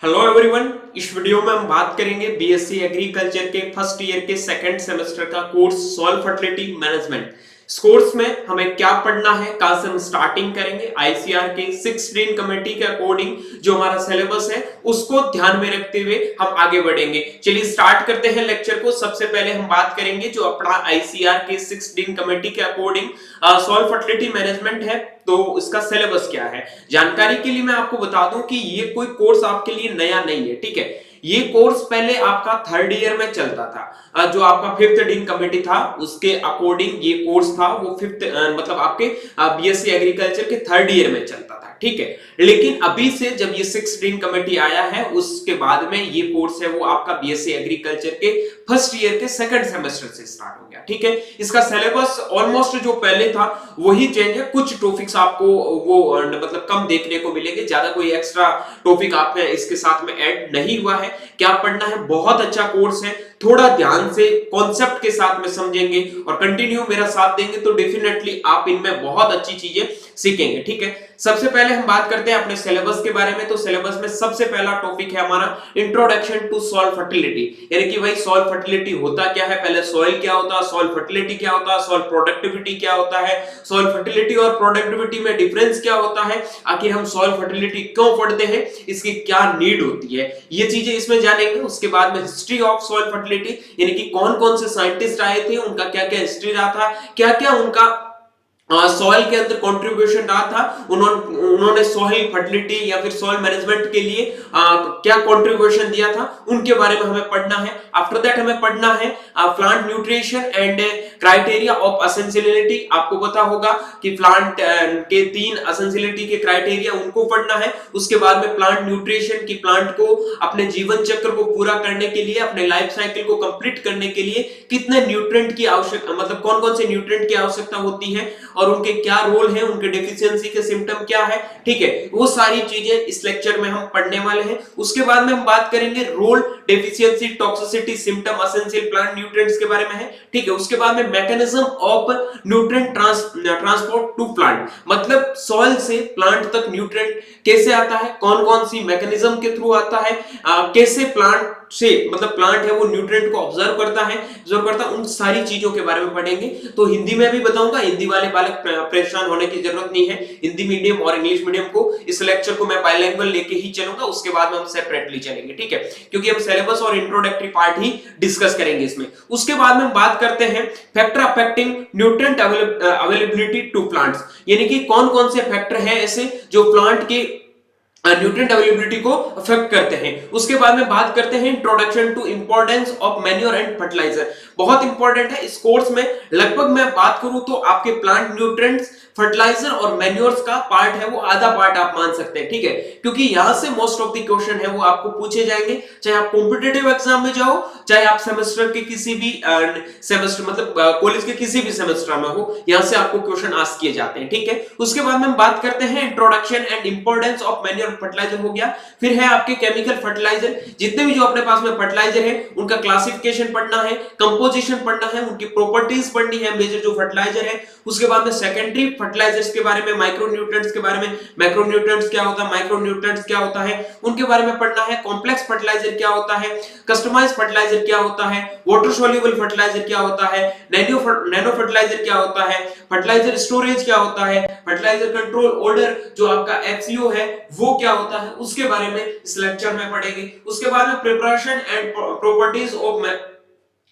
Hello everyone. इस video में हम बात करेंगे बीएससी एग्रीकल्चर के फर्स्ट ईयर के सेकंड सेमेस्टर का कोर्स सॉइल फर्टिलिटी मैनेजमेंट। इस कोर्स में हमें क्या पढ़ना है, कहां से हम स्टार्टिंग करेंगे, आईसीआर के 16 कमेटी के अकॉर्डिंग जो हमारा सिलेबस है उसको ध्यान में रखते हुए हम आगे बढ़ेंगे। चलिए स्टार्ट करते हैं लेक्चर को। सबसे पहले हम बात करेंगे जो अपना आईसीआर के 16 कमेटी के अकॉर्डिंग सॉइल फर्टिलिटी मैनेजमेंट है, तो इसका सिलेबस क्या है। जानकारी के लिए मैं आपको बता दूं कि ये कोई कोर्स आपके लिए नया नहीं है, ठीक है। ये कोर्स पहले आपका थर्ड ईयर में चलता था। जो आपका फिफ्थ डीन कमेटी था उसके अकॉर्डिंग ये कोर्स था, वो फिफ्थ मतलब आपके बीएससी एग्रीकल्चर के थर्ड ईयर में चलता था, ठीक है। लेकिन अभी से जब ये 6 डीन कमेटी आया है उसके बाद में ये कोर्स है वो आपका बीएससी एग्रीकल्चर के फर्स्ट ईयर के सेकंड सेमेस्टर से स्टार्ट हो गया, ठीक है। इसका सिलेबस ऑलमोस्ट जो पहले था वही चेंज है। कुछ टॉपिक्स आपको वो मतलब कम देखने को मिलेंगे, ज्यादा कोई एक्स्ट्रा टॉपिक आप इसके साथ में ऐड नहीं हुआ है। क्या पढ़ना है, बहुत अच्छा कोर्स है। थोड़ा ध्यान से कॉन्सेप्ट के साथ में समझेंगे और कंटिन्यू मेरा साथ देंगे तो डेफिनेटली आप इनमें बहुत अच्छी चीजें सीखेंगे, ठीक है। सबसे पहले हम बात करते हैं अपने सिलेबस के बारे में। तो सिलेबस में सबसे पहला टॉपिक है हमारा इंट्रोडक्शन टू सॉइल फर्टिलिटी, यानी कि भाई सॉइल फर्टिलिटी होता क्या है, पहले सॉइल क्या होता है, सॉइल फर्टिलिटी क्या होता है, सॉइल प्रोडक्टिविटी क्या होता है, सॉइल फर्टिलिटी और प्रोडक्टिविटी में डिफरेंस क्या होता है, आखिर हम सॉइल फर्टिलिटी क्यों पढ़ते हैं, इसकी क्या नीड होती है, ये चीजें इसमें जानेंगे। उसके बाद में हिस्ट्री ऑफ सॉइल फर्टिलिटी, यानी कि कौन कौन से साइंटिस्ट आए थे, उनका क्या क्या हिस्ट्री रहा था, क्या क्या उनका सॉइल के अंदर कंट्रीब्यूशन रहा था, उन्होंने सॉइल फर्टिलिटी या फिर सॉइल मैनेजमेंट के लिए क्या कंट्रीब्यूशन दिया था, उनके बारे में हमें पढ़ना है। आफ्टर दैट हमें पढ़ना है plant nutrition and criteria of essentiality. आपको पता होगा कि प्लांट के 3 एसेंशियलिटी के क्राइटेरिया उनको पढ़ना है। उसके बाद में प्लांट न्यूट्रिशन की प्लांट को अपने जीवन चक्र को पूरा करने के लिए, अपने लाइफ साइकिल को कंप्लीट करने के लिए कितने न्यूट्रिएंट की आवश्यकता, मतलब कौन कौन से न्यूट्रिएंट की आवश्यकता होती है और उनके क्या रोल है, उनके डेफिशिएंसी के सिम्टम क्या है, ठीक है। वो सारी चीजें इस लेक्चर में हम पढ़ने वाले हैं। उसके बाद में हम बात करेंगे role, deficiency, toxicity, symptom, essential plant nutrients के बारे में है, ठीक है। उसके बाद में mechanism of nutrient transport to plant, मतलब सॉइल से प्लांट तक न्यूट्रिएंट कैसे आता है, कौन कौन सी मैकेनिज्म के थ्रू आता है, कैसे प्लांट से मतलब प्लांट है वो न्यूट्रिएंट को ऑब्जर्व करता है, उन सारी चीजों के बारे में पढ़ेंगे। तो हिंदी में भी बताऊंगा, हिंदी वाले बालक परेशान होने की जरूरत नहीं है। हिंदी मीडियम और इंग्लिश मीडियम को इस लेक्चर को मैं बाइलिंगुअल लेके ही चलूंगा, उसके बाद में हम सेपरेटली चलेंगे, ठीक है, क्योंकि हम सिलेबस और इंट्रोडक्टरी पार्ट ही डिस्कस करेंगे इसमें। उसके बाद में हम बात करते हैं factor affecting nutrient availability to plants, यानी कि कौन कौन से फैक्टर हैं ऐसे जो प्लांट के न्यूट्रिएंट अवेलेबिलिटी को अफेक्ट करते हैं। उसके बाद में बात करते हैं introduction to importance of manure and fertilizer. बहुत इंपॉर्टेंट है इस कोर्स में। लगभग मैं बात करूं तो आपके प्लांट न्यूट्रिएंट्स, फर्टिलाइजर और मैन्योर्स का पार्ट है वो आधा पार्ट आप मान सकते हैं, ठीक है, क्योंकि यहां से मोस्ट ऑफ द क्वेश्चन है वो आपको पूछे जाएंगे, चाहे आप कॉम्पिटिटिव एग्जाम में जाओ, चाहे आप सेमेस्टर के किसी भी सेमेस्टर मतलब कॉलेज के किसी भी सेमेस्टर में हो, यहां से आपको क्वेश्चन आस्क किए जाते हैं, ठीक है। उसके बाद में हम बात करते हैं introduction and importance of manure fertilizer हो गया। फिर है आपके केमिकल फर्टिलाइजर, जितने भी जो अपने पास में फर्टिलाइजर है उनका क्लासिफिकेशन पढ़ना है, कंपोजिशन पढ़ना है, उनकी प्रॉपर्टीज पढ़नी है, मेजर जो फर्टिलाइजर है। उसके बाद में सेकेंडरी फर्टिलाइजर्स के बारे में, माइक्रोन्यूट्रिएंट्स के बारे में, मैक्रोन्यूट्रिएंट्स क्या होता है, माइक्रोन्यूट्रिएंट्स क्या होता है, उनके बारे में पढ़ना है। कॉम्प्लेक्स फर्टिलाइजर क्या होता है, कस्टमाइज्ड फर्टिलाइजर क्या होता है, वाटर सोल्यूबल फर्टिलाइजर क्या होता है, नैनो फर्टिलाइजर क्या होता है, फर्टिलाइजर स्टोरेज क्या होता है, फर्टिलाइजर कंट्रोल ऑर्डर जो आपका एफसीओ है वो क्या होता है, उसके बारे में इस लेक्चर में पढ़ेंगे। उसके बाद में preparation and properties of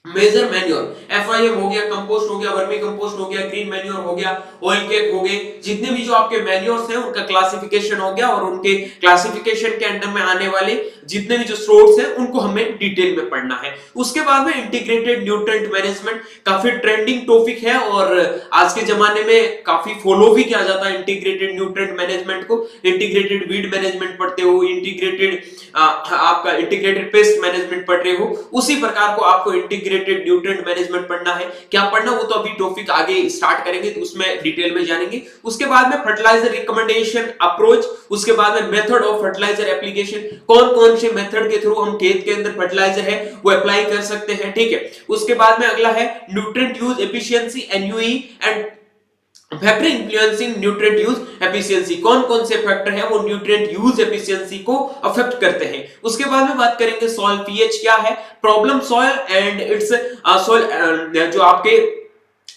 major manure, FYM हो गया, कंपोस्ट हो गया, वर्मी कंपोस्ट हो गया, ग्रीन मैन्योर हो गया, ऑयल केक हो गए, जितने भी जो आपके मैन्योर्स हैं उनका क्लासिफिकेशन हो गया और उनके क्लासिफिकेशन के अंडर में आने वाले जितने भी जो सोर्स हैं उनको हमें डिटेल में पढ़ना है। उसके बाद में इंटीग्रेटेड न्यूट्रिएंट मैनेजमेंट, काफी ट्रेंडिंग टॉपिक है और आज के जमाने में काफी फॉलो भी किया जाता है इंटीग्रेटेड न्यूट्रिएंट मैनेजमेंट को। इंटीग्रेटेड वीड मैनेजमेंट पढ़ते हो, इंटीग्रेटेड आपका इंटीग्रेटेड पेस्ट मैनेजमेंट पढ़ रहे हो, उसी प्रकार को आपको इंटीग्रेटेड न्यूट्रिएंट मैनेजमेंट पढ़ना है। क्या पढ़ना वो तो अभी टॉपिक आगे स्टार्ट करेंगे तो उसमें डिटेल में जानेंगे। उसके बाद में फर्टिलाइजर रिकमेंडेशन अप्रोच, उसके बाद में मेथड ऑफ फर्टिलाइजर एप्लीकेशन, कौन कौन से मेथड के थ्रू हम खेत के अंदर फर्टिलाइजर है वो अप्लाई कर सकते हैं, ठीक है। उसके बाद में अगला है nutrient use efficiency, NUE and factor influencing nutrient use efficiency, कौन कौन से फैक्टर हैं वो न्यूट्रिएंट यूज एफिशिएंसी को अफेक्ट करते हैं। उसके बाद में बात करेंगे सॉइल पीएच क्या है, problem soil and it's soil जो आपके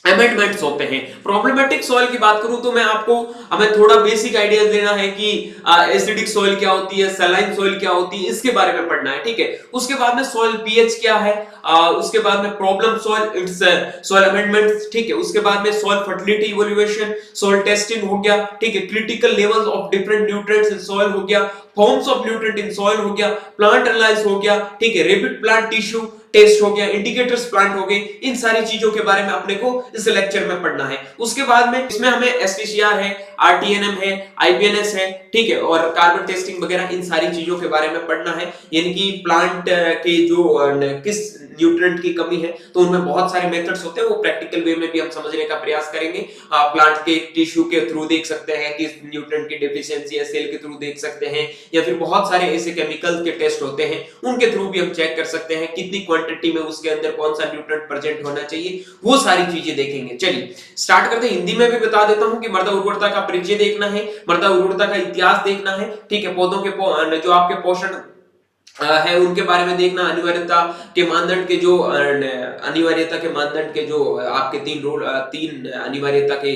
अमेंडमेंट्स होते हैं। प्रॉब्लमेटिक सॉइल की बात करूं तो मैं आपको हमें थोड़ा बेसिक आइडिया देना है कि एसिडिक सॉइल क्या होती है, सलाइन सॉइल क्या होती है, इसके बारे में पढ़ना है, ठीक है। उसके बाद में सॉइल पीएच क्या है, उसके बाद में problem soil, it's soil amendments, ठीक है। उसके बाद में soil fertility evaluation, soil testing हो गया, ठीक है। Critical levels of different nutrients in soil हो गया, forms of nutrient in soil हो गया, प्लांट एनालिसिस हो गया, ठीक है। रैपिड प्लांट टिश्यू टेस्ट हो गया, इंडिकेटर्स प्लांट हो गए। इन सारी चीजों के बारे में अपने को इस लेक्चर में पढ़ना है। उसके बाद में इसमें हमें एसटीसीआर है, आरटीएनएम है, आईबीएनएस है, ठीक है, और कार्बन टेस्टिंग वगैरह इन सारी चीजों के बारे में पढ़ना है। यानी कि प्लांट के जो किस न्यूट्रिएंट की कमी है तो उनमें बहुत सारे मेथड्स होते हैं, वो प्रैक्टिकल वे में भी हम समझने का प्रयास करेंगे। प्लांट के टिश्यू के थ्रू देख सकते हैं किस न्यूट्रिएंट की डेफिशिएंसी है, सेल के थ्रू देख सकते हैं, या फिर बहुत सारे ऐसे केमिकल्स के टेस्ट होते हैं उनके थ्रू भी हम चेक कर सकते हैं कितनी क्वांटिटी में उसके अंदर कौन सा न्यूट्रिएंट प्रेजेंट होना चाहिए, वो सारी चीजें देखेंगे। चलिए स्टार्ट करते हैं। हिंदी में भी बता देता हूं कि मृदा उर्वरता का परिचय देखना है, मृदा उर्वरता का इतिहास देखना है, ठीक है। पौधों के जो आपके पोषण है उनके बारे में देखना, अनिवार्यता के मानदंड के जो अनिवार्यता के मानदंड के जो आपके तीन अनिवार्यता के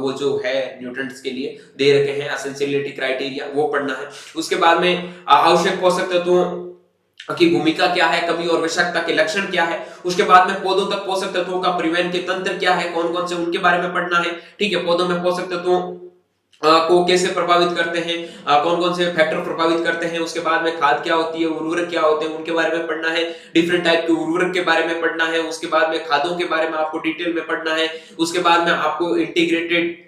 वो जो है न्यूट्रिएंट्स के लिए दे रखे हैं, एसेंशियलिटी क्राइटेरिया, वो पढ़ना है। उसके बाद में आवश्यक पोषक तत्वों की भूमिका क्या है, कमी और आवश्यकता के लक्षण क्या है। उसके बाद में पौधों तक पोषक तत्वों का परिवहन के तंत्र क्या है, कौन कौन से उनके बारे में पढ़ना है, ठीक है। पौधों में पोषक तत्वों को कैसे प्रभावित करते हैं, कौन कौन से फैक्टर प्रभावित करते हैं। उसके बाद में खाद क्या होती है, उर्वरक क्या होते हैं, उनके बारे में पढ़ना है। डिफरेंट टाइप के उर्वरक के बारे में पढ़ना है। उसके बाद में खादों के बारे में आपको डिटेल में पढ़ना है। उसके बाद में आपको इंटीग्रेटेड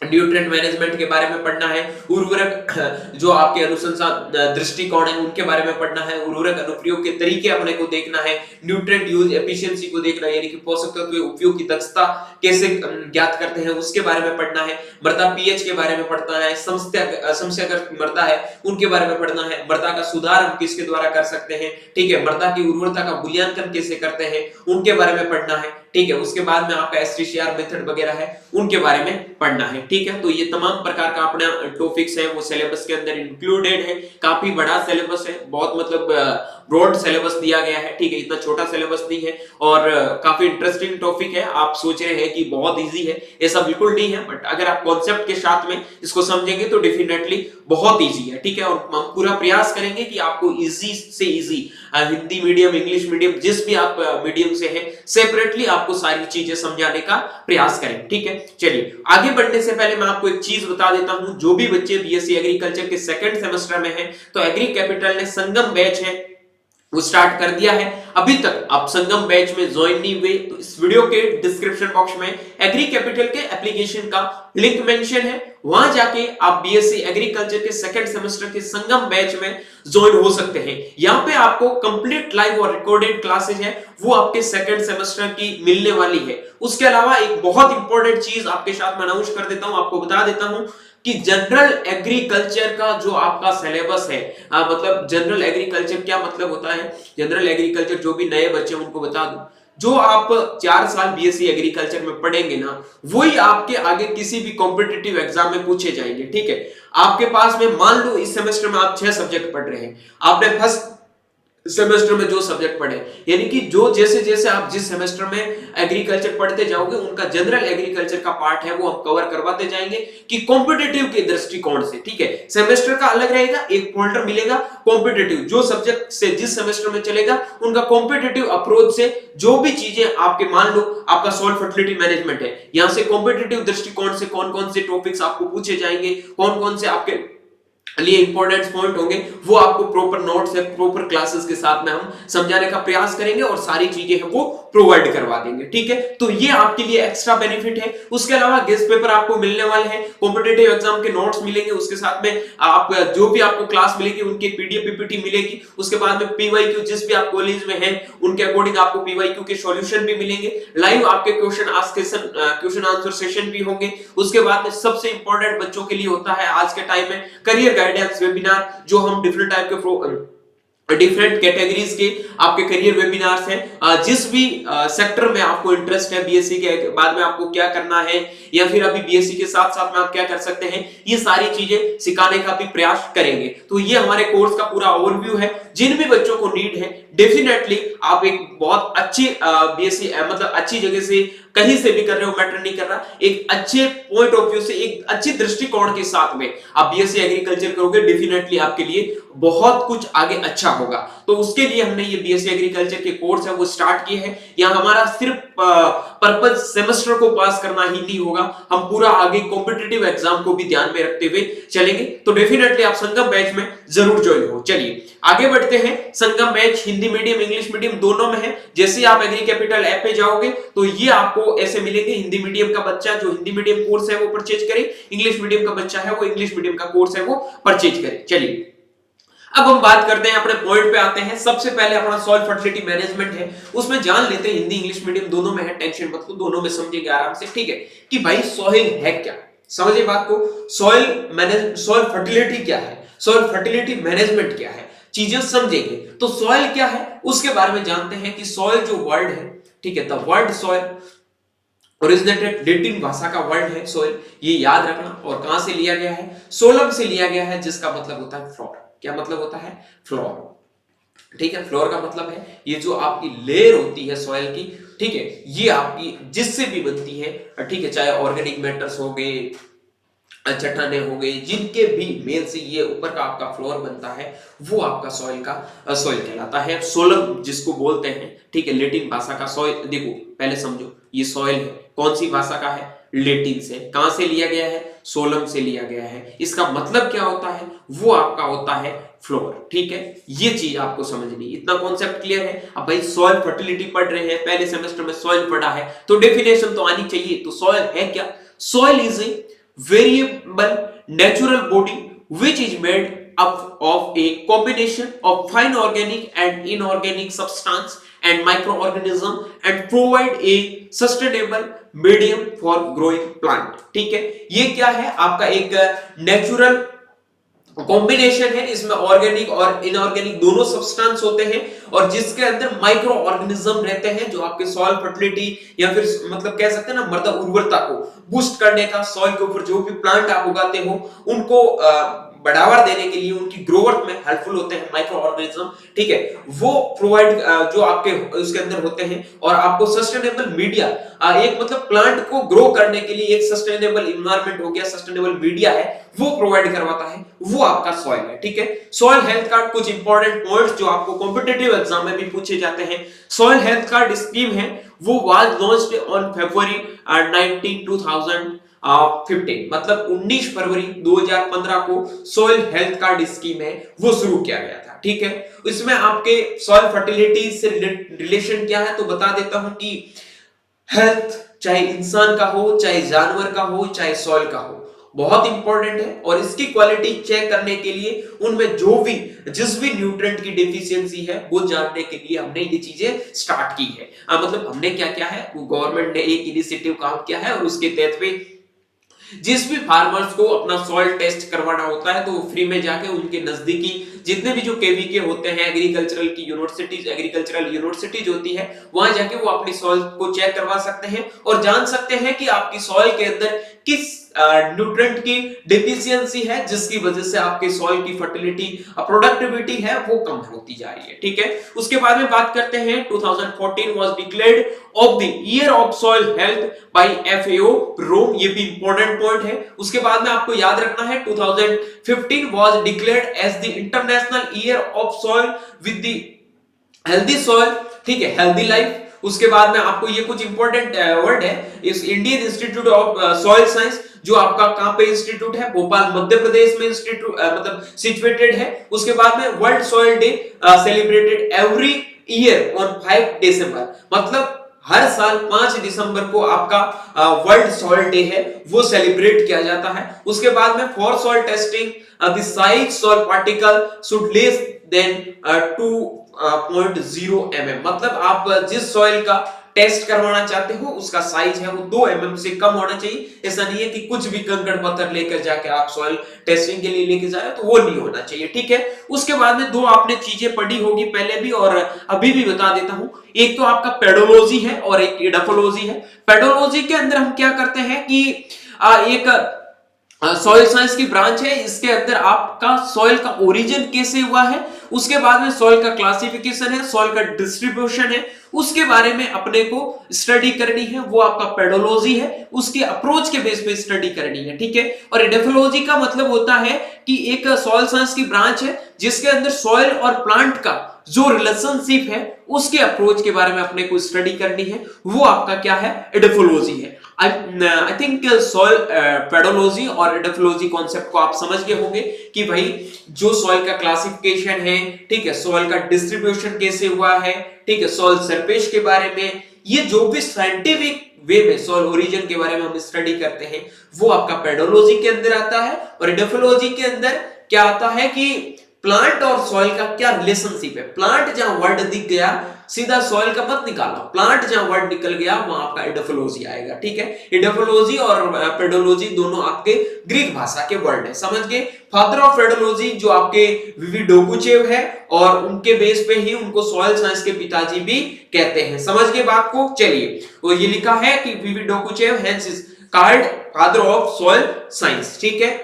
न्यूट्रिएंट मैनेजमेंट के बारे में पढ़ना है। उर्वरक जो आपके अनुसंधान दृष्टिकोण है उनके बारे में पढ़ना है। उर्वरक अनुप्रयोग के तरीके अपने को देखना है। न्यूट्रिएंट यूज एफिशिएंसी को देखना है, यानी कि पोषक तत्व के उपयोग की दक्षता कैसे ज्ञात करते हैं उसके बारे में पढ़ना है। मृदा पीएच के बारे में पढ़ना है। समस्याग्रस्त मृदा है उनके बारे में पढ़ना है। मृदा का सुधार हम किसके द्वारा कर सकते हैं, ठीक है। मृदा की उर्वरता का मूल्यांकन कैसे करते हैं उनके बारे में पढ़ना है, ठीक है। उसके बाद में आपका एसटीसीआर मेथड वगैरह है उनके बारे में पढ़ना है, ठीक है। तो ये तमाम प्रकार का अपना टॉपिक्स है वो सिलेबस के अंदर इंक्लूडेड है। काफी बड़ा सिलेबस है, बहुत मतलब ब्रॉड सिलेबस दिया गया है, ठीक है। इतना छोटा सिलेबस नहीं है और काफी इंटरेस्टिंग टॉपिक है। आप सोच रहे हैं कि बहुत इजी है, ऐसा बिल्कुल नहीं है, बट अगर आप कॉन्सेप्ट के साथ में इसको समझेंगे तो डेफिनेटली बहुत इजी है, ठीक है। और हम पूरा प्रयास करेंगे कि आपको इजी से easy Hindi medium, English medium, जिस भी आप मीडियम से हैं, सेपरेटली आपको सारी चीजें समझाने का प्रयास करें, ठीक है। चलिए आगे बढ़ने से पहले मैं आपको एक चीज बता देता हूं, जो भी बच्चे बीएससी एग्रीकल्चर के सेकंड सेमेस्टर में हैं तो एग्री कैपिटल ने संगम बैच है वो स्टार्ट कर दिया है। अभी तक आप संगम बैच में ज्वाइन नहीं हुए तो इस वीडियो के डिस्क्रिप्शन बॉक्स में एग्री कैपिटल के एप्लीकेशन का लिंक मेंशन है, वहां जाके आप बीएससी एग्रीकल्चर के सेकंड सेमेस्टर के संगम बैच में ज्वाइन हो सकते हैं। यहाँ पे आपको कंप्लीट लाइव और रिकॉर्डेड क्लासेज है वो आपके सेकंड सेमेस्टर की मिलने वाली है। उसके अलावा एक बहुत इंपॉर्टेंट चीज आपके साथ में अनाउंस कर देता हूं, आपको बता देता हूं कि जनरल एग्रीकल्चर का जो आपका सिलेबस है, मतलब जनरल एग्रीकल्चर क्या मतलब होता है, जनरल एग्रीकल्चर जो भी नए बच्चे उनको बता दूं, जो आप 4 साल बीएससी एग्रीकल्चर में पढ़ेंगे ना वही आपके आगे किसी भी कॉम्पिटिटिव एग्जाम में पूछे जाएंगे, ठीक है। आपके पास में मान लो इस सेमेस्टर में आप 6 सब्जेक्ट पढ़ रहे हैं, आपने फर्स्ट सेमेस्टर में जो सब्जेक्ट पढ़े, यानी कि जो जैसे जैसे आप जिस सेमेस्टर में एग्रीकल्चर पढ़ते जाओगे उनका जनरल एग्रीकल्चर का पार्ट है वो हम कवर करवाते जाएंगे कि कॉम्पिटिटिव के दृष्टिकोण से, ठीक है। सेमेस्टर का अलग रहेगा, एक फोल्डर मिलेगा कॉम्पिटिटिव, जो सब्जेक्ट से जिस सेमेस्टर में चलेगा उनका कॉम्पिटिटिव अप्रोच से जो भी चीजें आपके, मान लो आपका सॉइल फर्टिलिटी मैनेजमेंट है, यहां से कॉम्पिटिटिव दृष्टिकोण से कौन कौन से टॉपिक्स आपको पूछे जाएंगे, कौन कौन से आपके लिए इंपॉर्टेंट पॉइंट होंगे, वो आपको प्रॉपर नोट्स है, प्रॉपर क्लासेस के साथ में हम समझाने का प्रयास करेंगे और सारी चीजें हैं वो प्रोवाइड करवा देंगे, ठीक है। तो ये आपके लिए एक्स्ट्रा बेनिफिट है। उसके अलावा गेस्ट पेपर आपको मिलने वाले हैं, कॉम्पिटिटिव एग्जाम के नोट्स मिलेंगे, उसके साथ में आप जो भी आपको क्लास मिलेगी उनकी पीडीएफ पीपीटी मिलेगी। उसके बाद में पीवाईक्यू, जिस भी आप कॉलेज में हैं उनके अकॉर्डिंग आपको पीवाईक्यू के सॉल्यूशन भी मिलेंगे, लाइव आपके क्वेश्चन आंसर सेशन भी होंगे। उसके बाद में सबसे इंपॉर्टेंट बच्चों के लिए होता है आज के टाइम में करियर गाइडेंस वेबिनार, जो हम डिफरेंट टाइप के डिफरेंट कैटेगरीज के आपके करियर वेबिनार्स हैं। जिस भी सेक्टर में आपको इंटरेस्ट है, बीएससी के बाद में आपको क्या करना है या फिर अभी बीएससी के साथ साथ में आप क्या कर सकते हैं, ये सारी चीजें सिखाने का भी प्रयास करेंगे। तो ये हमारे कोर्स का पूरा ओवरव्यू है। जिन भी बच्चों को नीड है, डेफिनेटली आप एक बहुत अच्छी बीएससी मतलब अच्छी जगह से कहीं से भी कर रहे हो, मैटर नहीं कर रहा, एक अच्छे पॉइंट ऑफ व्यू से, एक अच्छे दृष्टिकोण के साथ में आप बीएससी एग्रीकल्चर करोगे, डेफिनेटली आपके लिए बहुत कुछ आगे अच्छा होगा। तो उसके लिए हमने ये बीएससी एग्रीकल्चर के कोर्स है वो स्टार्ट किए हैं। यहाँ हमारा सिर्फ पर्पस सेमेस्टर को पास करना ही नहीं होगा, हम पूरा आगे कॉम्पिटिटिव एग्जाम को भी ध्यान में रखते हुए चलेंगे। तो डेफिनेटली आप संगम बैच में जरूर ज्वाइन हो। चलिए आगे बढ़ते हैं। Sangam batch Hindi medium English medium दोनों में है। जैसे आप एग्री कैपिटल ऐप पे जाओगे तो ये आपको ऐसे मिलेंगे, हिंदी मीडियम का बच्चा जो हिंदी मीडियम कोर्स है वो परचेज करे, इंग्लिश मीडियम का बच्चा है वो इंग्लिश मीडियम का कोर्स है वो परचेज करे। चलिए अब हम बात करते हैं, अपने पॉइंट पे आते हैं। सबसे पहले अपना सॉइल फर्टिलिटी मैनेजमेंट है, उसमें जान लेते हैं। हिंदी इंग्लिश मीडियम दोनों में है, टेंशन मत लो, दोनों में समझेंगे आराम से, ठीक है। कि भाई सॉइल है क्या, समझिए बात को। सॉइल फर्टिलिटी क्या है, सॉइल फर्टिलिटी मैनेजमेंट क्या है, चीजें समझेंगे। तो सॉइल क्या है उसके बारे में जानते हैं कि सॉइल जो वर्ड है, ठीक है, the word soil originated Latin भाषा का वर्ड है सॉइल, ये याद रखना। और कहां से लिया गया है, सोलम से लिया गया है, जिसका मतलब होता है फ्लोर। क्या मतलब होता है, फ्लोर, ठीक है। फ्लोर का मतलब है ये जो आपकी लेयर होती है सॉइल की, ठीक है, ये आपकी जिससे भी बनती है, ठीक है, चाहे ऑर्गेनिक मैटर्स हो गए, चट्टाने हो गए, जिनके भी मेल से ये ऊपर का आपका फ्लोर बनता है, वो आपका सॉइल कहलाता है। सोलम जिसको बोलते हैं, ठीक है, लैटिन भाषा का सॉइल। देखो पहले समझो, ये सॉइल है, कौन सी भाषा का है, लैटिन से। कहां से लिया गया है, सोलम से लिया गया है। इसका मतलब क्या होता है, वो आपका होता है फ्लोर, ठीक है। ये चीज आपको समझनी, इतना कॉन्सेप्ट क्लियर है। अब भाई सॉइल फर्टिलिटी पढ़ रहे हैं, पहले सेमेस्टर में सॉइल पढ़ा है, तो डेफिनेशन तो आनी चाहिए। तो सॉइल है क्या, soil is a variable natural body which is made up of a combination of fine organic and inorganic substance and microorganism and provide a sustainable medium for growing plant। ठीक है, ये क्या है, आपका एक नेचुरल कॉम्बिनेशन है। इसमें organic और इनऑर्गेनिक दोनों सब्सटेंस होते हैं और जिसके अंदर माइक्रो ऑर्गेनिज्म रहते हैं जो आपके सॉइल फर्टिलिटी या फिर मतलब कह सकते हैं ना मृदा उर्वरता को बूस्ट करने का, सॉइल के ऊपर जो भी प्लांट आप उगाते हो उनको बढ़ावा देने के लिए, उनकी ग्रोथ में हेल्पफुल होते हैं माइक्रो ऑर्गेनिज्म, ठीक है, वो प्रोवाइड जो आपके उसके अंदर होते हैं। और आपको सस्टेनेबल मीडिया, एक मतलब प्लांट को ग्रो करने के लिए एक सस्टेनेबल इन्वायरमेंट हो गया, सस्टेनेबल मीडिया है, वो प्रोवाइड करवाता है, वो आपका सॉइल है, ठीक है। सॉइल हेल्थ कार्ड, कुछ इंपॉर्टेंट पॉइंट्स जो आपको कॉम्पिटिटिव एग्जाम में भी पूछे जाते हैं। सॉइल हेल्थ कार्ड स्कीम है, वो वाज लॉन्च्ड ऑन फरवरी 19 2015, मतलब 19 फरवरी 2015 को सॉइल हेल्थ कार्ड स्कीम है वो शुरू किया गया था, ठीक है। इसमें आपके सॉइल फर्टिलिटी से रिलेशन क्या है तो बता देता हूं कि हेल्थ चाहे इंसान का हो, चाहे जानवर का हो, चाहे सॉइल का हो, बहुत इंपॉर्टेंट है। और इसकी क्वालिटी चेक करने के लिए उनमें जिस भी न्यूट्रिएंट की डेफिशिएंसी है वो जानने के लिए हमने ये चीजें स्टार्ट की है। मतलब हमने क्या क्या है, गवर्नमेंट ने एक इनिशिएटिव काम किया है और उसके तहत पे जिस भी फार्मर्स को अपना सॉइल टेस्ट करवाना होता है तो वो फ्री में जाके उनके नजदीकी जितने भी जो केवीके होते हैं, एग्रीकल्चरल की यूनिवर्सिटीज, एग्रीकल्चरल यूनिवर्सिटीज होती है, वहां जाके वो अपनी सॉइल को चेक करवा सकते हैं और जान सकते हैं कि आपकी सॉइल के अंदर किस न्यूट्रिएंट की डेफिशिएंसी है जिसकी वजह से आपके सॉइल की फर्टिलिटी, प्रोडक्टिविटी है वो कम होती जा रही है, ठीक है। उसके बाद में बात करते हैं 2014 was declared of the year of soil health by FAO Rome, ये भी इंपॉर्टेंट पॉइंट है। उसके बाद में आपको याद रखना है 2015 was declared as the international year of soil with the healthy soil, ठीक है, हेल्दी लाइफ। उसके बाद में आपको ये कुछ इंपॉर्टेंट वर्ड है, इस Indian institute of soil science जो आपका कहां पे इंस्टीट्यूट है, भोपाल मध्य प्रदेश में इंस्टीट्यूट मतलब सिचुएटेड है। उसके बाद में world soil day celebrated every year on 5 दिसंबर, मतलब हर साल 5 दिसंबर को आपका वर्ल्ड सॉइल डे है वो सेलिब्रेट किया जाता है। उसके बाद में for soil testing the size soil particle should less than 2.0 mm, मतलब आप जिस सॉइल का टेस्ट करवाना चाहते हो उसका साइज है वो 2 mm से कम होना चाहिए। ऐसा नहीं है कि कुछ भी कंकड़ पत्थर लेकर जाके आप सॉइल टेस्टिंग के लिए लेके जा रहे हो, तो वो नहीं होना चाहिए, ठीक है। उसके बाद में 2 आपने चीजें पढ़ी होगी पहले भी और अभी भी बता देता हूं। एक तो आपका पेडोलॉजी है और एक एडाफोलॉजी है। पेडोलॉजी के अंदर हम क्या करते हैं कि एक सॉइल साइंस की ब्रांच है, इसके अंदर आपका सॉइल का ओरिजिन कैसे हुआ है, उसके बाद में सॉइल का क्लासिफिकेशन है, सॉइल का डिस्ट्रीब्यूशन है, उसके बारे में अपने को स्टडी करनी है, वो आपका पेडोलॉजी है, उसके अप्रोच के बेस पे स्टडी करनी है, ठीक है। और एडाफोलॉजी का मतलब होता है कि एक सॉइल साइंस की ब्रांच है जिसके अंदर सॉइल और प्लांट का जो रिलेशनशिप है उसके अप्रोच के बारे में अपने को स्टडी करनी है, वो आपका क्या है, एडाफोलॉजी है। आई थिंक सॉइल पेडोलॉजी और एडाफोलॉजी कॉन्सेप्ट को आप समझ गए होंगे कि भाई जो सॉइल का क्लासिफिकेशन है, ठीक है, सॉइल का डिस्ट्रीब्यूशन कैसे हुआ है, ठीक है, सॉइल सरफेस के बारे में, ये जो भी साइंटिफिक वे में सॉइल ओरिजिन के बारे में हम स्टडी करते हैं वो आपका पेडोलॉजी के अंदर आता है। और एडाफोलॉजी के अंदर क्या आता है कि प्लांट और सॉइल का क्या रिलेशनशिप है। प्लांट जहां वर्ड दिख गया सीधा सॉइल का मत निकालो, प्लांट जहां वर्ड निकल गया वहां आपका एडाफोलॉजी आएगा, ठीक है। एडाफोलॉजी और पेडोलॉजी दोनों आपके ग्रीक भाषा के वर्ड है, समझ गए। फादर ऑफ पेडोलॉजी जो आपके विवी डोकुचेव है और उनके बेस पे ही उनको सॉइल साइंस के पिताजी भी कहते हैं, समझ गए बात को। चलिए, वो ये लिखा है कि V V Dokuchaev hence is called father of soil science, ठीक है।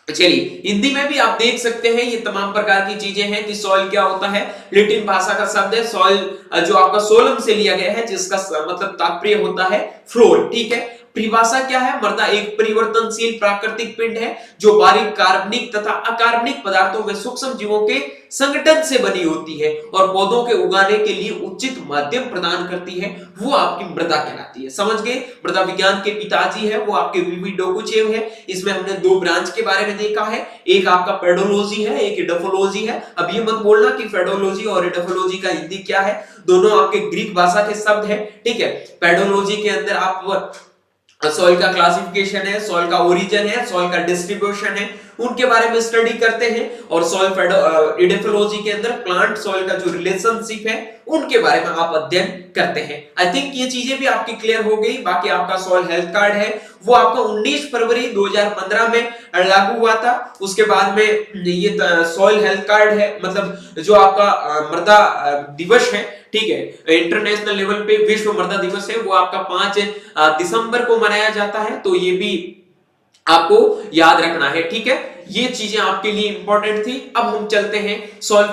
चलिए, हिंदी में भी आप देख सकते हैं ये तमाम प्रकार की चीजें हैं कि सॉइल क्या होता है। लैटिन भाषा का शब्द है सॉइल, जो आपका सोलम से लिया गया है, जिसका मतलब तात्पर्य होता है फ्लोर, ठीक है। परिभाषा क्या है, मृदा एक परिवर्तनशील प्राकृतिक पिंड है जो बारीक कार्बनिक तथा अकार्बनिक पदार्थों में सूक्ष्म जीवों के संगठन से बनी होती है और पौधों के उगाने के लिए उचित माध्यम प्रदान करती है, वो आपकी मृदा कहलाती है, समझ गए। मृदा विज्ञान के पिताजी है वो आपके विवी डोकुचेव है। इसमें हमने 2 ब्रांच के बारे में देखा है, एक आपका पेडोलॉजी है, एक एडाफोलॉजी है। अब ये मत बोलना कि पेडोलॉजी और एडाफोलॉजी का हिंदी क्या है, दोनों आपके ग्रीक भाषा के शब्द है, ठीक है। पेडोलॉजी के अंदर आप सॉइल का क्लासिफिकेशन है, सॉइल का ओरिजिन है, सॉइल का डिस्ट्रीब्यूशन है, उनके बारे में स्टडी करते हैं। और सॉइल एडाफोलॉजी के अंदर प्लांट सॉइल का जो रिलेशनशिप है उनके बारे में आप अध्ययन करते हैं। आई थिंक ये चीजें भी आपकी क्लियर हो गई। बाकी आपका सॉइल हेल्थ कार्ड है वो आपका 19 फरवरी 2015 में लागू हुआ था। उसके बाद में ये सॉइल हेल्थ कार्ड है, मतलब जो आपका मृदा दिवस है, ठीक है, इंटरनेशनल लेवल पे विश्व मृदा दिवस है, वो आपका 5 दिसंबर को मनाया जाता है, तो ये भी आपको याद रखना है, ठीक है। ये चीजें आपके लिए इंपॉर्टेंट थी। अब हम चलते हैं सॉइल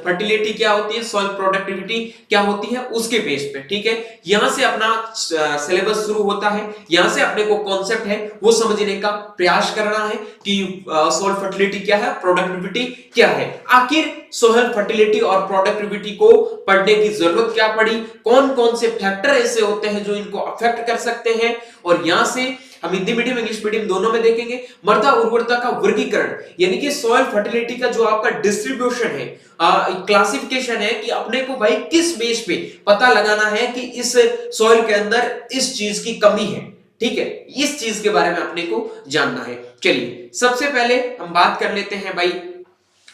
फर्टिलिटी क्या होती है, सॉइल प्रोडक्टिविटी क्या होती है, उसके बेस पे, ठीक है। यहां से अपना सिलेबस शुरू होता है, यहां से अपने को कॉन्सेप्ट है वो समझने का प्रयास करना है कि सॉइल फर्टिलिटी क्या है, प्रोडक्टिविटी क्या है। आखिर सॉइल फर्टिलिटी और प्रोडक्टिविटी को पढ़ने की जरूरत क्या पड़ी, कौन कौन से फैक्टर ऐसे होते हैं जो इनको अफेक्ट कर सकते हैं, और यहां से हम हिंदी मीडियम इंग्लिश मीडियम दोनों में देखेंगे। मृदा उर्वरता का वर्गीकरण यानी कि सॉइल फर्टिलिटी का जो आपका डिस्ट्रीब्यूशन है, क्लासिफिकेशन है कि अपने को भाई किस बेस पे पता लगाना है कि इस सॉइल के अंदर इस चीज की कमी है, ठीक है, इस चीज के बारे में अपने को जानना है। चलिए, सबसे पहले हम बात कर लेते हैं भाई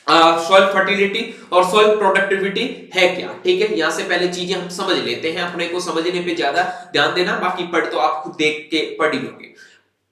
सॉइल फर्टिलिटी और सॉइल प्रोडक्टिविटी है क्या, ठीक है। यहां से पहले चीजें हम समझ लेते हैं, अपने को समझने पे ज्यादा ध्यान देना, बाकी पढ़ तो आप खुद देख के पढ़ ही लोगे।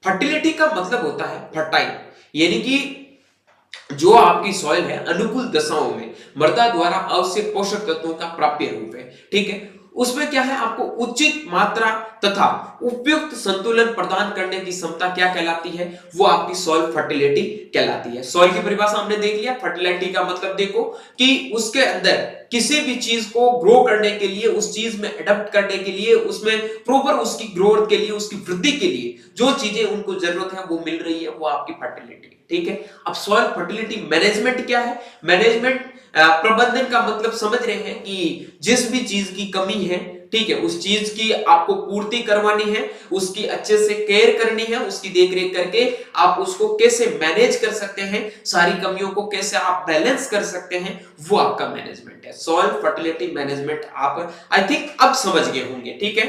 फर्टिलिटी का मतलब होता है फर्टाइल, यानी कि जो आपकी सॉइल है अनुकूल दशाओं में मृदा द्वारा आवश्यक पोषक तत्वों का प्राप्य रूप है, ठीक है। उसमें क्या है, आपको उचित मात्रा तथा उपयुक्त संतुलन प्रदान करने की क्षमता क्या कहलाती है, वो आपकी सॉइल फर्टिलिटी कहलाती है। सॉइल की परिभाषा हमने देख लिया। फर्टिलिटी का मतलब देखो कि उसके अंदर किसी भी चीज को ग्रो करने के लिए, उस चीज में अडॉप्ट करने के लिए, उसमें प्रॉपर उसकी ग्रोथ के लिए, उसकी वृद्धि के लिए जो चीजें उनको जरूरत है वो मिल रही है, वो आपकी फर्टिलिटी, ठीक है। अब सॉइल फर्टिलिटी मैनेजमेंट क्या है, मैनेजमेंट प्रबंधन का मतलब समझ रहे हैं कि जिस भी चीज की कमी है, ठीक है, उस चीज की आपको पूर्ति करवानी है, उसकी अच्छे से केयर करनी है, उसकी देखरेख करके आप उसको कैसे मैनेज कर सकते हैं, सारी कमियों को कैसे आप बैलेंस कर सकते हैं, वो आपका मैनेजमेंट है। सॉइल फर्टिलिटी मैनेजमेंट आप आई थिंक अब समझ गए होंगे, ठीक है।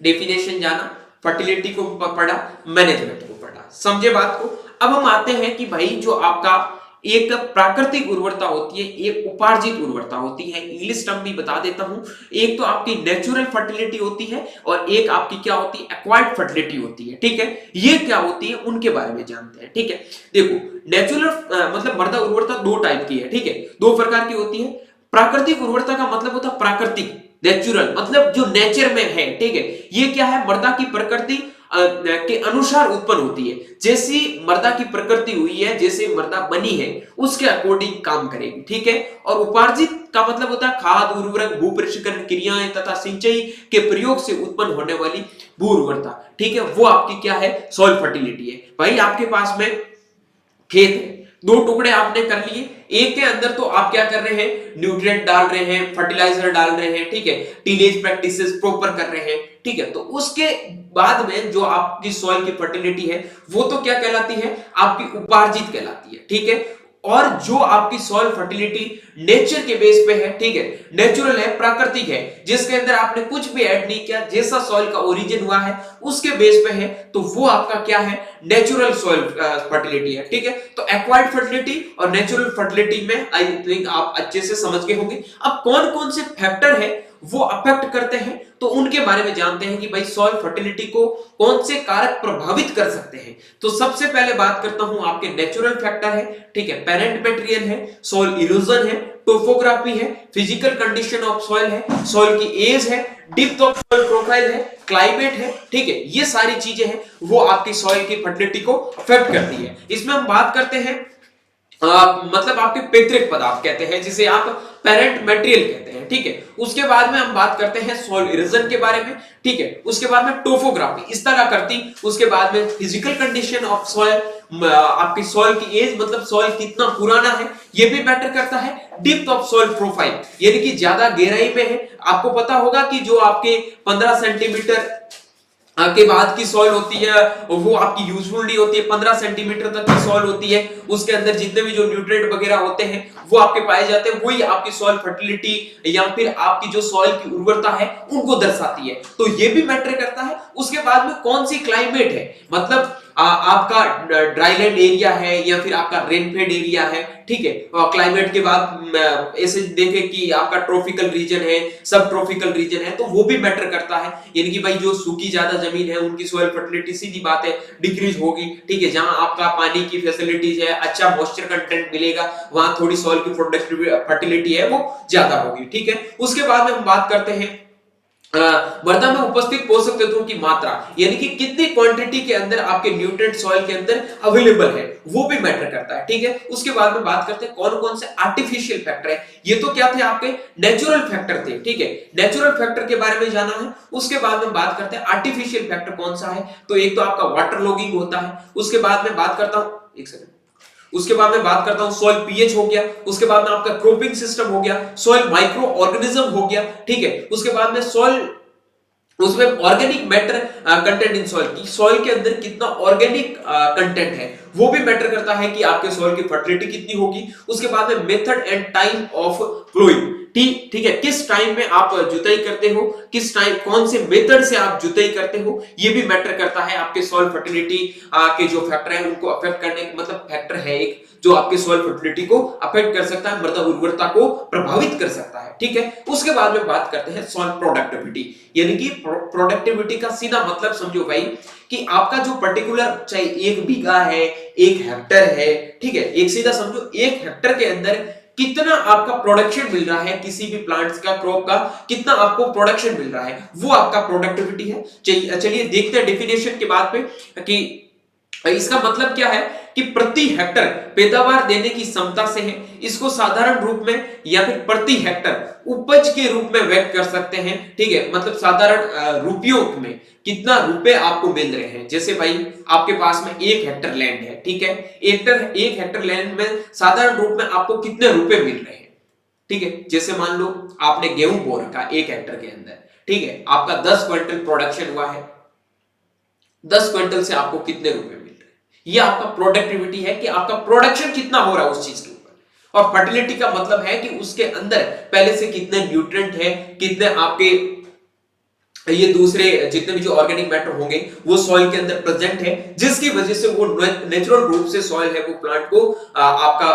डेफिनेशन जाना, फर्टिलिटी को पढ़ा, मैनेजमेंट को पढ़ा, समझे बात को। अब हम आते हैं कि भाई जो आपका एक प्राकृतिक उर्वरता होती है, एक उपार्जित उर्वरता होती है। इंग्लिश टर्म भी बता देता हूं, एक तो आपकी नेचुरल फर्टिलिटी होती है और एक आपकी क्या होती है, एक्वायर्ड फर्टिलिटी होती है। ठीक है, ये क्या होती है उनके बारे में जानते हैं। ठीक है, देखो नेचुरल मतलब मृदा उर्वरता दो टाइप की है। ठीक है, दो प्रकार की होती है। प्राकृतिक उर्वरता का मतलब होता है प्राकृतिक, नेचुरल मतलब जो नेचर में है। ठीक है, ये क्या है, मृदा की प्रकृति के अनुसार उत्पन्न होती है। जैसी मृदा की प्रकृति हुई है, जैसे मृदा बनी है, उसके अकॉर्डिंग काम करेगी। ठीक है, और उपार्जित का मतलब होता है खाद, उर्वरक, भू पृष्ठकरण क्रियाएं तथा सिंचाई के प्रयोग से उत्पन्न होने वाली भू उर्वरता। ठीक है, वो आपकी क्या है, सॉइल फर्टिलिटी है। भाई आपके पास में खेत है, दो टुकड़े आपने कर लिए, एक के अंदर तो आप क्या कर रहे हैं, न्यूट्रिएंट डाल रहे हैं, फर्टिलाइजर डाल रहे हैं। ठीक है, टीनेज प्रैक्टिसेस प्रॉपर कर रहे हैं। ठीक है, तो उसके बाद में जो आपकी सॉइल की फर्टिलिटी है वो तो क्या कहलाती है, आपकी उपार्जित कहलाती है। ठीक है, और जो आपकी सॉइल फर्टिलिटी नेचर के बेस पे है, ठीक है, नेचुरल है, प्राकृतिक है, जिसके अंदर आपने कुछ भी ऐड नहीं किया, जैसा सॉइल का ओरिजिन हुआ है उसके बेस पे है, तो वो आपका क्या है, नेचुरल सॉइल फर्टिलिटी है। ठीक है, तो एक्वायर्ड फर्टिलिटी और नेचुरल फर्टिलिटी में आई थिंक आप अच्छे से समझ गए होंगे। अब कौन कौन से फैक्टर है वो अफेक्ट करते हैं, तो उनके बारे में जानते हैं कि भाई सॉइल फर्टिलिटी को कौन से कारक प्रभावित कर सकते हैं। तो सबसे पहले बात करता हूं, आपके नेचुरल फैक्टर है। ठीक है, पेरेंट मटेरियल है, सॉइल इरोजन है, टोपोग्राफी है, फिजिकल कंडीशन ऑफ सॉइल है, सॉइल की एज है, डेप्थ ऑफ सॉइल प्रोफाइल है, क्लाइमेट है। ठीक है, ये सारी चीजें हैं वो आपकी सॉइल की फर्टिलिटी को अफेक्ट करती है। इसमें हम बात करते हैं मतलब आपके पैतृक पदार्थ कहते हैं, जिसे आप पेरेंट मटेरियल कहते हैं। ठीक है, उसके बाद में हम बात करते हैं सॉइल इरोजन के बारे में। ठीक है, उसके बाद में टोपोग्राफी इस तरह करती, उसके बाद में फिजिकल कंडीशन ऑफ सॉइल, आपकी सॉइल की एज मतलब सॉइल कितना पुराना है ये भी मैटर करता है, डेप्थ ऑफ सॉइल प्रोफाइल यानी कि ज्यादा गहराई में है। आपको पता होगा कि जो आपके 15 सेंटीमीटर के बाद की सॉइल होती है वो आपकी यूजफुल नहीं होती है, 15 सेंटीमीटर तक की सॉइल होती है, उसके अंदर जितने भी जो न्यूट्रिएंट वगैरह होते हैं वो आपके पाए जाते हैं, वही आपकी सॉइल फर्टिलिटी या फिर आपकी जो सॉइल की उर्वरता है उनको दर्शाती है। तो ये भी मैटर करता है। उसके बाद में कौन सी क्लाइमेट है, मतलब आपका ड्राईलैंड एरिया है या फिर आपका रेनफेड एरिया है। ठीक है, क्लाइमेट के बाद ऐसे देखें कि आपका ट्रॉपिकल रीजन है, सब ट्रॉपिकल रीजन है, तो वो भी मैटर करता है। यानी कि भाई जो सूखी ज्यादा जमीन है उनकी सॉइल फर्टिलिटी सीधी बात है डिक्रीज होगी। ठीक है, जहां आपका पानी की फैसिलिटीज है, अच्छा मॉइस्चर कंटेंट मिलेगा, वहां थोड़ी सॉइल की फर्टिलिटी है वो ज्यादा होगी। ठीक है, उसके बाद में हम बात करते हैं मृदा में उपस्थित पोषक तत्वों की मात्रा, यानी कि कितनी क्वांटिटी के अंदर आपके न्यूट्रिएंट सॉइल के अंदर अवेलेबल है, वो भी मैटर करता है। ठीक है, उसके बाद में बात करते हैं कौन कौन से आर्टिफिशियल फैक्टर है। ये तो क्या थे, आपके नेचुरल फैक्टर थे। ठीक है, नेचुरल फैक्टर के बारे में जाना है। उसके बाद में बात करते हैं आर्टिफिशियल फैक्टर कौन सा है, तो एक तो आपका वाटर लॉगिंग होता है। उसके बाद में बात करता हूं, एक सेकंड, उसके बाद में बात करता हूं सॉइल पीएच हो गया, उसके बाद में आपका क्रॉपिंग सिस्टम हो गया, सॉइल माइक्रो ऑर्गेनिज्म हो गया। ठीक है, उसके बाद में सॉइल, उसमें organic matter content in soil की, सॉइल के अंदर कितना ऑर्गेनिक कंटेंट है वो भी मैटर करता है कि आपके सॉइल की फर्टिलिटी कितनी होगी। उसके बाद में method and time of ploughing, ठीक है, किस टाइम में आप जुताई करते हो, किस टाइम कौन से मेथड से आप जुताई करते हो, ये भी मैटर करता है। आपके सॉइल फर्टिलिटी के जो फैक्टर है उनको अफेक्ट करने, मतलब फैक्टर है एक जो आपके सॉइल फर्टिलिटी को अफेक्ट कर सकता है, मृदा उर्वरता को प्रभावित कर सकता है। ठीक है, उसके बाद में बात करते हैं सॉइल प्रोडक्टिविटी, यानी कि प्रोडक्टिविटी का सीधा मतलब समझो भाई कि आपका जो पर्टिकुलर, चाहे 1 बीघा है, 1 हेक्टर है, ठीक है, एक सीधा समझो 1 हेक्टर के अंदर कितना आपका प्रोडक्शन मिल रहा है, किसी भी प्लांट्स का, क्रॉप का कितना आपको प्रोडक्शन मिल रहा है, वो आपका प्रोडक्टिविटी है। चलिए देखते हैं डेफिनेशन के बाद पे कि इसका मतलब क्या है कि प्रति हेक्टर पैदावार देने की क्षमता से है। इसको साधारण रूप में या फिर प्रति हेक्टर उपज के रूप में व्यक्त कर सकते हैं। ठीक है, मतलब साधारण रुपयों में कितना रुपए आपको मिल रहे हैं। जैसे भाई आपके पास में 1 हेक्टर लैंड है, ठीक है, 1 हेक्टर लैंड में साधारण रूप में आपको कितने रुपए मिल रहे हैं। ठीक है, जैसे मान लो आपने गेहूं बो रखा 1 हेक्टर के अंदर, ठीक है, आपका 10 क्विंटल प्रोडक्शन हुआ है, 10 क्विंटल से आपको कितने रुपए मिल रहे हैं, ये आपका प्रोडक्टिविटी है कि आपका प्रोडक्शन कितना हो रहा है उस चीज के ऊपर। और फर्टिलिटी का मतलब है कि उसके अंदर पहले से कितने न्यूट्रिएंट है, कितने आपके ये दूसरे जितने भी जो ऑर्गेनिक मैटर होंगे वो सॉइल के अंदर प्रेजेंट है, जिसकी वजह से वो नेचुरल रूप से सॉइल है वो प्लांट को आपका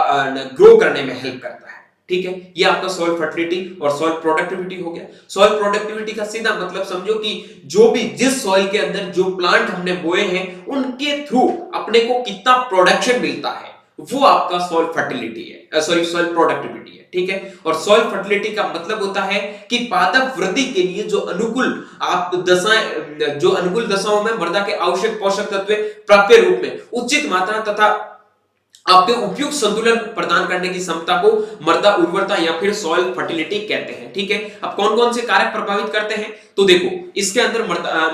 ग्रो करने में हेल्प करता है। ठीक है, ये आपका सॉइल फर्टिलिटी और सॉइल प्रोडक्टिविटी हो गया। सॉइल प्रोडक्टिविटी का सीधा मतलब समझो कि जो भी जिस सॉइल के अंदर जो प्लांट हमने बोए हैं उनके थ्रू अपने को कितना प्रोडक्शन मिलता है, वो आपका सॉइल फर्टिलिटी है, सॉरी सॉइल प्रोडक्टिविटी है। ठीक है, और सॉइल फर्टिलिटी का मतलब होता है कि पादप वृद्धि के लिए जो अनुकूल दशाओं में मृदा के आवश्यक पोषक तत्व प्राप्य रूप में उचित मात्रा तथा आपके उपयुक्त संतुलन प्रदान करने की क्षमता को मृदा उर्वरता या फिर सॉइल फर्टिलिटी कहते हैं। ठीक है, अब कौन कौन से कारक प्रभावित करते हैं, तो देखो इसके अंदर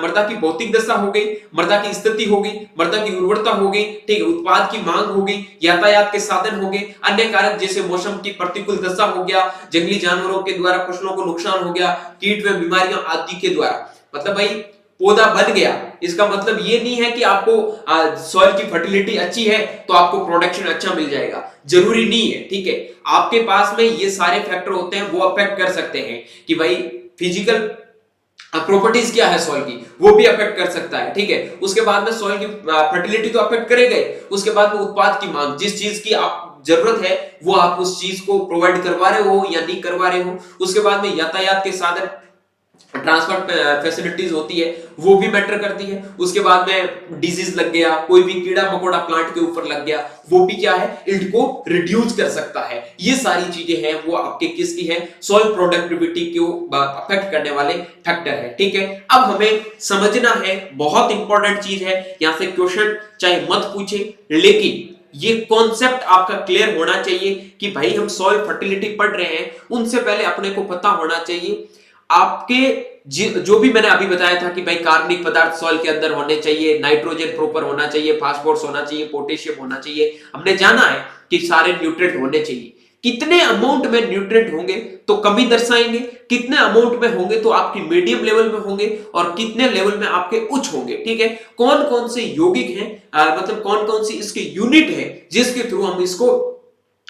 मृदा की भौतिक दशा हो गई, मृदा की स्थिति हो गई, मृदा की उर्वरता हो गई, ठीक है, उत्पाद की मांग हो गई, यातायात के साधन हो गए, अन्य कारक जैसे मौसम की प्रतिकूल दशा हो गया, जंगली जानवरों के द्वारा फसलों को नुकसान हो गया, कीट व बीमारियां आदि के द्वारा। मतलब भाई पौधा बन गया, इसका मतलब ये नहीं है कि आपको सॉइल की फर्टिलिटी अच्छी है तो आपको प्रोडक्शन अच्छा मिल जाएगा, जरूरी नहीं है। ठीक है, आपके पास में ये सारे फैक्टर होते हैं, वो अफेक्ट कर सकते हैं कि भाई फिजिकल प्रॉपर्टीज क्या है सॉइल की, वो भी अफेक्ट कर सकता है। ठीक है, उसके बाद में सॉइल की फर्टिलिटी तो अफेक्ट करेगा ही, उसके बाद में उत्पाद की मांग, जिस चीज की आप जरूरत है वो आप उस चीज को प्रोवाइड करवा रहे हो या नहीं करवा रहे हो। उसके बाद में यातायात के साधन, ट्रांसपोर्ट फैसिलिटीज होती है, वो भी मैटर करती है। उसके बाद में डिजीज लग गया, कोई भी कीड़ा मकोड़ा प्लांट के ऊपर लग गया, वो भी क्या है, इल्ड को रिड्यूस कर सकता है। ये सारी चीजें हैं वो आपके किसकी है, सॉइल प्रोडक्टिविटी को अफेक्ट करने वाले फैक्टर है। ठीक है, अब हमें समझना है, बहुत इंपॉर्टेंट चीज है, यहां से क्वेश्चन चाहे मत पूछे लेकिन ये कॉन्सेप्ट आपका क्लियर होना चाहिए कि भाई हम सॉइल फर्टिलिटी पढ़ रहे हैं, उनसे पहले अपने को पता होना चाहिए आपके जो भी मैंने अभी बताया था कि भाई कार्बनिक पदार्थ सॉइल के अंदर होने चाहिए, नाइट्रोजन प्रॉपर होना चाहिए, फास्फोरस होना चाहिए, पोटेशियम होना चाहिए, हमने जाना है कि सारे न्यूट्रिएंट होने चाहिए। कितने अमाउंट में न्यूट्रिएंट होंगे तो कमी दर्शाएंगे, कितने अमाउंट में होंगे तो आपकी मीडियम लेवल में होंगे और कितने लेवल में आपके उच्च होंगे। ठीक है, कौन कौन से यौगिक हैं, मतलब कौन कौन सी इसके यूनिट है जिसके थ्रू हम इसको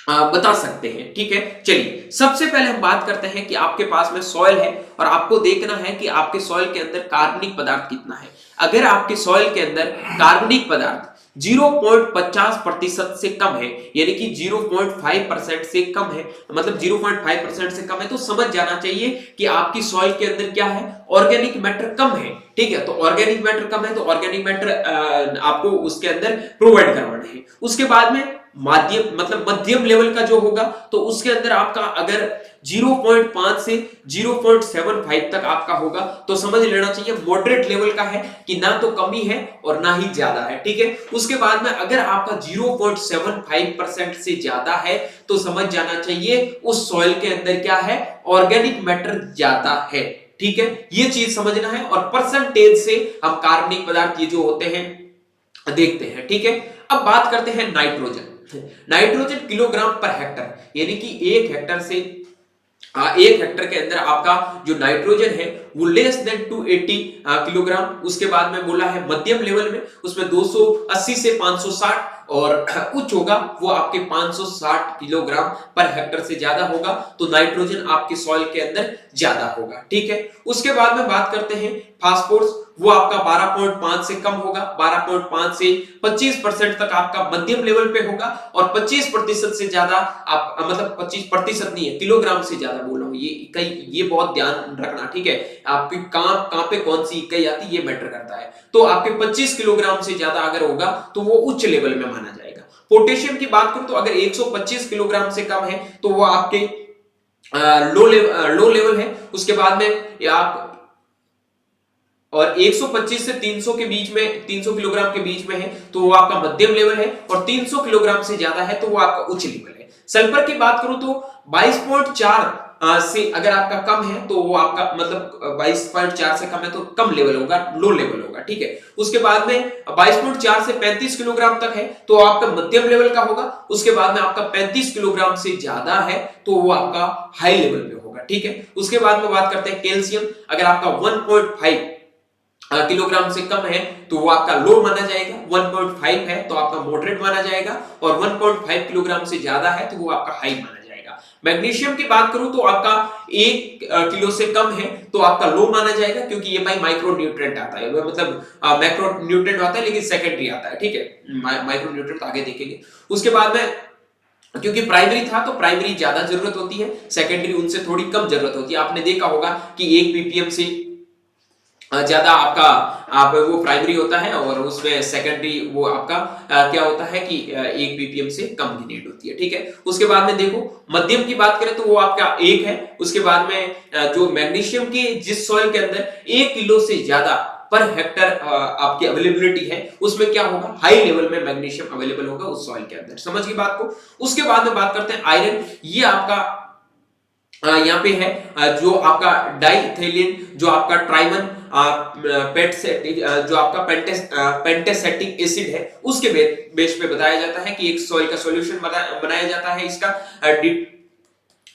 बता सकते हैं। ठीक है, चलिए सबसे पहले हम बात करते हैं कि आपके पास में सॉइल है और आपको देखना है कि आपके सॉइल के अंदर कार्बनिक पदार्थ कितना है। अगर आपके सॉइल के अंदर कार्बनिक पदार्थ 0.50% से कम है, यानी कि 0.5% से कम है, मतलब 0.5% से कम है, तो समझ जाना चाहिए कि आपकी सॉइल के अंदर क्या है, ऑर्गेनिक मैटर कम है। ठीक है, तो ऑर्गेनिक मैटर कम है तो ऑर्गेनिक मैटर आपको उसके अंदर प्रोवाइड करवाना है। उसके बाद में मध्यम लेवल का जो होगा तो उसके अंदर आपका अगर 0.5 से 0.75 तक आपका होगा तो समझ लेना चाहिए मॉडरेट लेवल का है, कि ना तो कमी है और ना ही ज्यादा है। ठीक है, उसके बाद में अगर आपका 0.75% से ज्यादा है तो समझ जाना चाहिए उस सॉइल के अंदर क्या है, ऑर्गेनिक मैटर ज्यादा है। ठीक है, ये चीज समझना है। और परसेंटेज से हम कार्बनिक पदार्थ ये जो होते हैं देखते हैं। ठीक है, अब बात करते हैं nitrogen. Nitrogen kilogram per hectare, यानी कि एक हेक्टर के अंदर आपका जो नाइट्रोजन है वो लेस देन 280 किलोग्राम। उसके बाद में बोला है मध्यम लेवल में उसमें 280 से 560 और उच्च होगा वो आपके 560 किलोग्राम पर हेक्टर से ज्यादा होगा तो नाइट्रोजन आपके सॉइल के अंदर ज्यादा होगा। ठीक है, उसके बाद में बात करते हैं फास्फोरस, वो आपका 12.5 से कम होगा, 12.5 से 25% तक आपका मध्यम लेवल पे होगा और 25% से ज्यादा आप, मतलब 25% नहीं है, किलोग्राम से ज्यादा बोल रहा हूं, ये इकाई, ये बहुत ध्यान रखना। ठीक है, आपकी कहां पे कौन सी इकाई आती है ये मैटर करता है। तो आपके 25 किलोग्राम से ज्यादा अगर होगा तो वो उच्च लेवल में माना जाएगा। पोटेशियम की बात करूं तो अगर 125 किलोग्राम से कम है तो वो आपके लो लेवल है। उसके बाद में आप और 125 से 300 के बीच में, 300 किलोग्राम के बीच में है तो वो आपका मध्यम लेवल है और 300 किलोग्राम से ज्यादा है तो वो आपका उच्च लेवल है। सल्फर की बात करूं तो 22.4 से अगर आपका कम है तो वो आपका मतलब 22.4 से कम है तो कम लेवल होगा, लो लेवल होगा। ठीक है, उसके बाद में 22.4 से 35 किलोग्राम तक है तो आपका मध्यम लेवल का होगा। उसके बाद में आपका 35 किलोग्राम से ज्यादा है तो वो आपका हाई लेवल पे होगा। ठीक है, उसके बाद में बात करते हैं कैल्शियम, अगर आपका 1.5 किलोग्राम से कम है तो वो आपका लो माना जाएगा, 1.5 है तो आपका मॉडरेट माना जाएगा और 1.5 किलोग्राम से ज्यादा है तो वो आपका हाई माना जाएगा। मैग्नीशियम की बात करूं तो आपका 1 किलो से कम है तो आपका लो माना जाएगा, क्योंकि ये भाई माइक्रो न्यूट्रिएंट आता है, मतलब मैक्रो न्यूट्रिएंट आता है लेकिन सेकेंडरी आता है, ठीक है। माइक्रो न्यूट्रिएंट आगे देखेंगे। उसके बाद में क्योंकि प्राइमरी था तो प्राइमरी ज्यादा जरूरत होती है, सेकेंडरी उनसे थोड़ी कम जरूरत होती है। आपने देखा होगा कि 1 ppm से ज्यादा आपका आप वो प्राइमरी होता है और उसमें सेकेंडरी वो आपका क्या होता है कि 1 ppm से कम की नीड होती है, ठीक है। उसके बाद में देखो मध्यम की बात करें तो वो आपका 1 है। उसके बाद में जो मैग्नीशियम की जिस सॉइल के अंदर 1 किलो से ज्यादा पर हेक्टर आपकी अवेलेबिलिटी है उसमें क्या होगा, हाई लेवल में मैग्नीशियम अवेलेबल होगा उस सॉइल के अंदर। समझ गई बात को। उसके बाद में बात करते हैं आयरन। ये आपका यहाँ पे है जो आपका डाइइथाइलिन, जो आपका ट्राइमन पेंटेसेटिक, जो आपका पेंटेसेटिक एसिड है उसके बेस पे बताया जाता है कि एक सॉइल का सॉल्यूशन बनाया जाता है इसका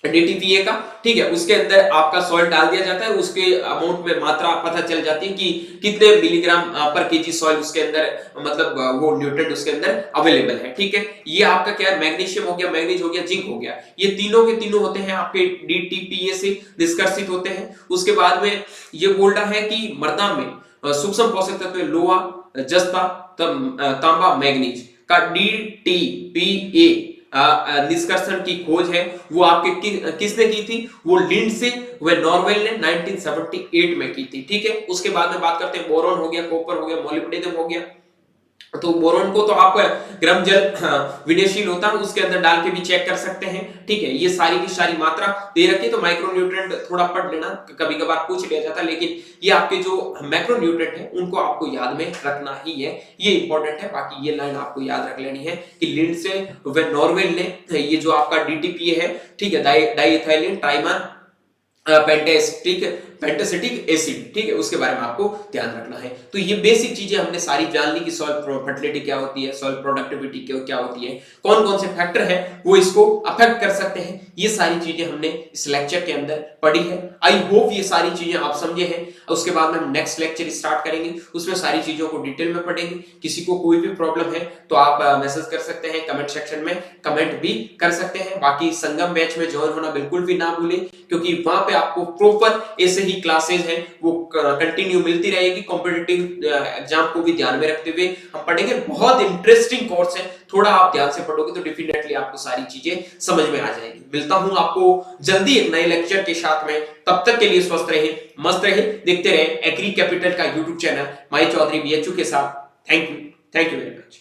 DTPA का, ठीक है। उसके अंदर आपका सॉल्ट डाल दिया जाता है, उसके अमाउंट में मात्रा पता चल जाती है कि कितने मिलीग्राम पर केजी सॉइल उसके अंदर, मतलब वो न्यूट्रिएंट उसके अंदर अवेलेबल है, ठीक है। ये आपका क्या है, मैग्नीशियम हो गया, मैग्नीज हो गया, जिंक हो गया, ये तीनों के तीनों होते हैं आपके DTPA से निष्कर्षित होते हैं। उसके बाद में ये बोल रहा है कि मृदा में सूक्ष्म पोषक तत्व लोहा, जस्ता, तांबा, मैग्नीज का DTPA निष्कर्षण की खोज है वो आपके किसने की थी, वो लिंडसे व नॉर्वेल ने 1978 में की थी, ठीक है। उसके बाद में बात करते हैं बोरॉन हो गया, कॉपर हो गया, मोलिब्डेनम हो गया। तो बोरोन को तो आप गर्म जल विनयशील होता है उसके अंदर डाल के भी चेक कर सकते हैं, ठीक है। ये सारी की सारी मात्रा दे रखी है तो माइक्रो न्यूट्रिएंट थोड़ा पढ़ लेना, कभी कभार पूछ लिया जाता है, लेकिन ये आपके जो मैक्रो न्यूट्रिएंट है उनको आपको याद में रखना ही है, ये इंपॉर्टेंट है। बाकी ये लाइन आपको याद रख लेनी है कि लिंडसे व नॉर्वेल ने ये जो आपका DTPA है, ठीक है, डाइइथाइलिन ट्राइमन पेंटेसेटिक एसिड, ठीक है, उसके बारे में आपको ध्यान रखना है। तो ये बेसिक चीजें हमने सारी जान ली कि सॉइल फर्टिलिटी क्या होती है, सॉइल प्रोडक्टिविटी क्या होती है, कौन कौन से फैक्टर है वो इसको अफेक्ट कर सकते हैं, ये सारी चीजें हमने इस लेक्चर के अंदर पढ़ी है। आई होप ये सारी चीजें आप समझे हैं। उसके बाद में हम नेक्स्ट लेक्चर स्टार्ट करेंगे, उसमें सारी चीजों को डिटेल में पढ़ेंगे। किसी को कोई भी प्रॉब्लम है तो आप मैसेज कर सकते हैं, कमेंट सेक्शन में कमेंट भी कर सकते हैं। बाकी संगम बैच में ज्वाइन होना बिल्कुल भी ना भूलें, क्योंकि वहां पे आपको प्रॉपर ऐसे ही क्लासेस हैं वो कंटिन्यू मिलती रहेगी। कॉम्पिटिटिव एग्जाम को भी ध्यान में रखते हुए हम पढ़ेंगे। बहुत इंटरेस्टिंग कोर्स है, थोड़ा आप ध्यान से पढ़ोगे तो डेफिनेटली आपको सारी चीजें समझ में आ जाएगी। मिलता हूं आपको जल्दी एक नए लेक्चर के साथ में, तब तक के लिए स्वस्थ रहे, मस्त रहे, देखते रहे एग्री कैपिटल का YouTube channel Mai Chaudhary BHU के साथ। Thank you very much.